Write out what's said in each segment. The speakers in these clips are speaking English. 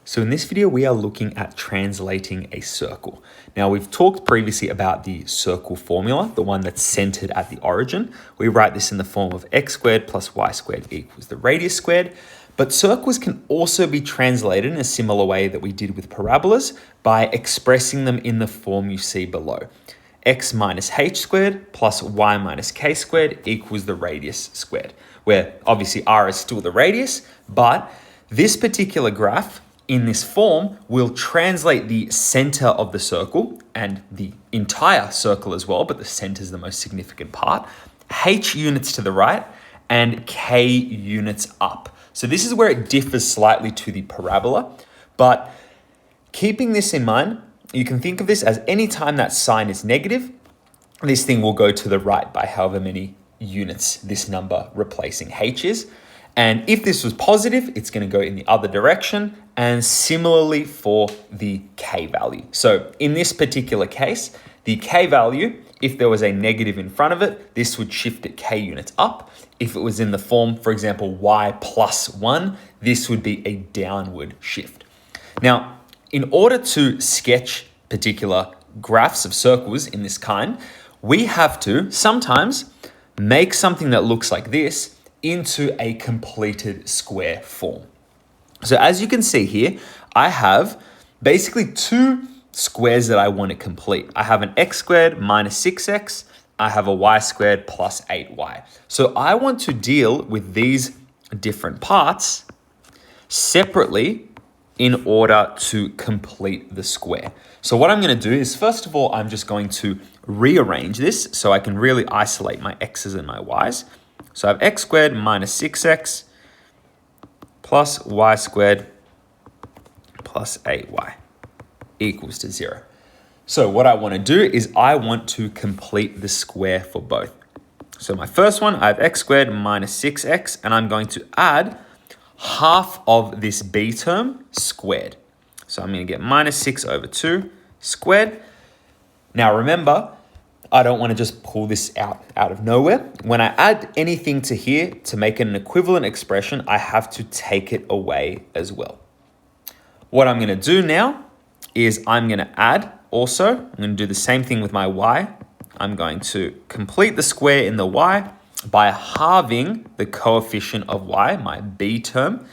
So in this video, we are looking at translating a circle. Now, we've talked previously about the circle formula, the one that's centered at the origin. We write this in the form of x squared plus y squared equals the radius squared. But circles can also be translated in a similar way that we did with parabolas by expressing them in the form you see below. X minus h squared plus y minus k squared equals the radius squared, where obviously r is still the radius, but this particular graph in this form will translate the center of the circle and the entire circle as well, but the center is the most significant part, h units to the right and k units up. So this is where it differs slightly to the parabola, but keeping this in mind, you can think of this as any time that sign is negative, this thing will go to the right by however many units this number replacing h is. And if this was positive, it's going to go in the other direction, and similarly for the k value. So in this particular case, the k value, if there was a negative in front of it, this would shift it k units up. If it was in the form, for example, y plus 1, this would be a downward shift. Now, in order to sketch particular graphs of circles in this kind, we have to sometimes make something that looks like this into a completed square form. So as you can see here, I have basically two squares that I want to complete. I have an x squared minus 6x. I have a y squared plus 8y. So I want to deal with these different parts separately in order to complete the square. So what I'm going to do is, first of all, I'm just going to rearrange this so I can really isolate my x's and my y's. So I have x squared minus 6x plus y squared plus 8y equals to 0. So what I want to do is I want to complete the square for both. So my first one, I have x squared minus 6x, and I'm going to add half of this b term squared. So I'm going to get minus 6 over 2 squared. Now remember, I don't want to just pull this out of nowhere. When I add anything to here to make it an equivalent expression, I have to take it away as well. What I'm going to do now is I'm going to add also, I'm going to do the same thing with my y. I'm going to complete the square in the y by halving the coefficient of y, my b term,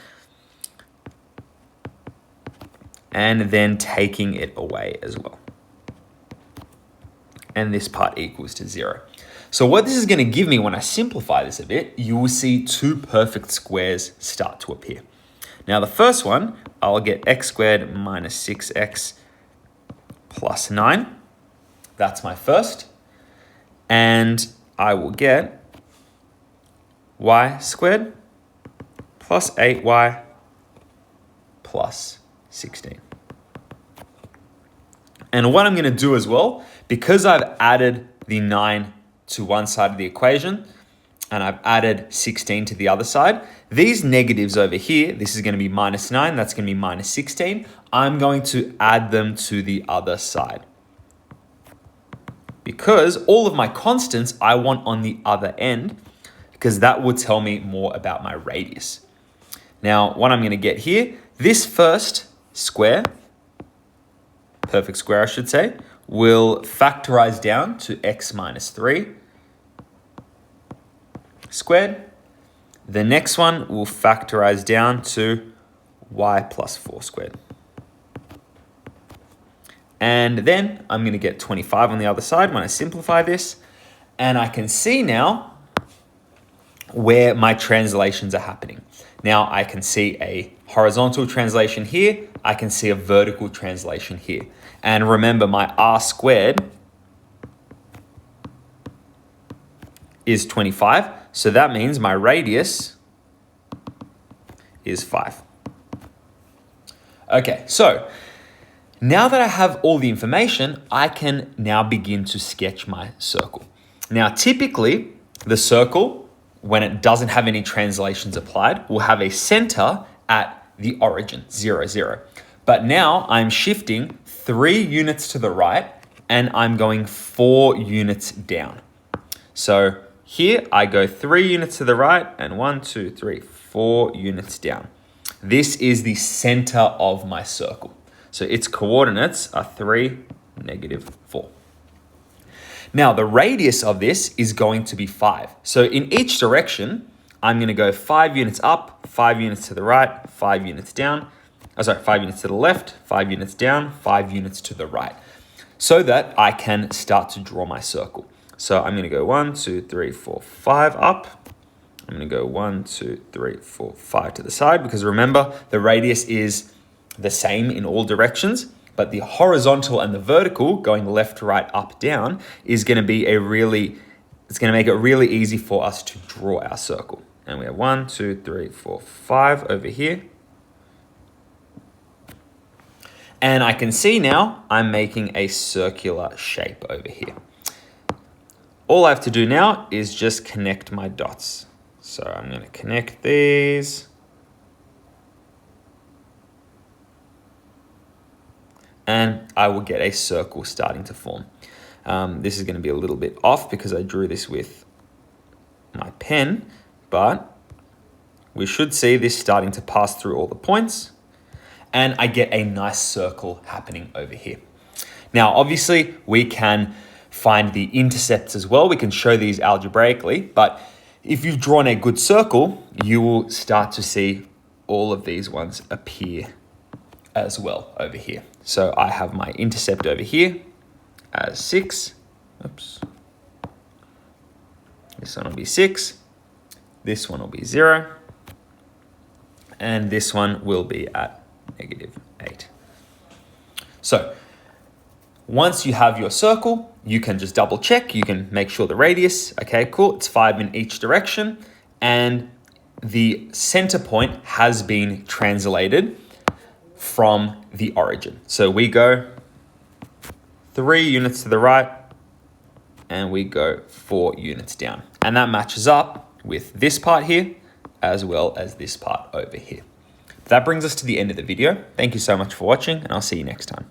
and then taking it away as well. And this part equals to 0. So what this is going to give me when I simplify this a bit, you will see two perfect squares start to appear. Now the first one, I'll get x squared minus 6x plus 9. That's my first. And I will get y squared plus 8y plus 16. And what I'm going to do as well, because I've added the 9 to one side of the equation and I've added 16 to the other side, these negatives over here, this is going to be minus 9, that's going to be minus 16. I'm going to add them to the other side, because all of my constants I want on the other end, because that will tell me more about my radius. Now, what I'm going to get here, this first square, perfect square I should say, will factorize down to x minus 3 squared. The next one will factorize down to y plus 4 squared. And then I'm going to get 25 on the other side when I simplify this. And I can see now where my translations are happening. Now I can see a horizontal translation here. I can see a vertical translation here. And remember, my r squared is 25. So that means my radius is 5. Okay, so now that I have all the information, I can now begin to sketch my circle. Now, typically, the circle, when it doesn't have any translations applied, will have a center at the origin, 0, 0. But now I'm shifting 3 units to the right and I'm going 4 units down. So here I go 3 units to the right and 1, 2, 3, 4 units down. This is the center of my circle. So its coordinates are 3, -4. Now, the radius of this is going to be 5. So in each direction, I'm going to go 5 units up, 5 units to the right, 5 units down. 5 units to the left, 5 units down, 5 units to the right, so that I can start to draw my circle. So I'm going to go 1, 2, 3, 4, 5 up. I'm going to go 1, 2, 3, 4, 5 to the side, because remember, the radius is the same in all directions, but the horizontal and the vertical, going left, right, up, down, is going to be it's going to make it really easy for us to draw our circle. And we have 1, 2, 3, 4, 5 over here. And I can see now I'm making a circular shape over here. All I have to do now is just connect my dots. So I'm going to connect these. And I will get a circle starting to form. This is going to be a little bit off because I drew this with my pen, but we should see this starting to pass through all the points. And I get a nice circle happening over here. Now, obviously, we can find the intercepts as well. We can show these algebraically, but if you've drawn a good circle, you will start to see all of these ones appear as well over here. So I have my intercept over here as 6. Oops. This one will be 6. This one will be 0. And this one will be at -8. So once you have your circle, you can just double check. You can make sure the radius, okay, cool, it's 5 in each direction. And the center point has been translated from the origin. So we go 3 units to the right and we go 4 units down. And that matches up with this part here as well as this part over here. That brings us to the end of the video. Thank you so much for watching, and I'll see you next time.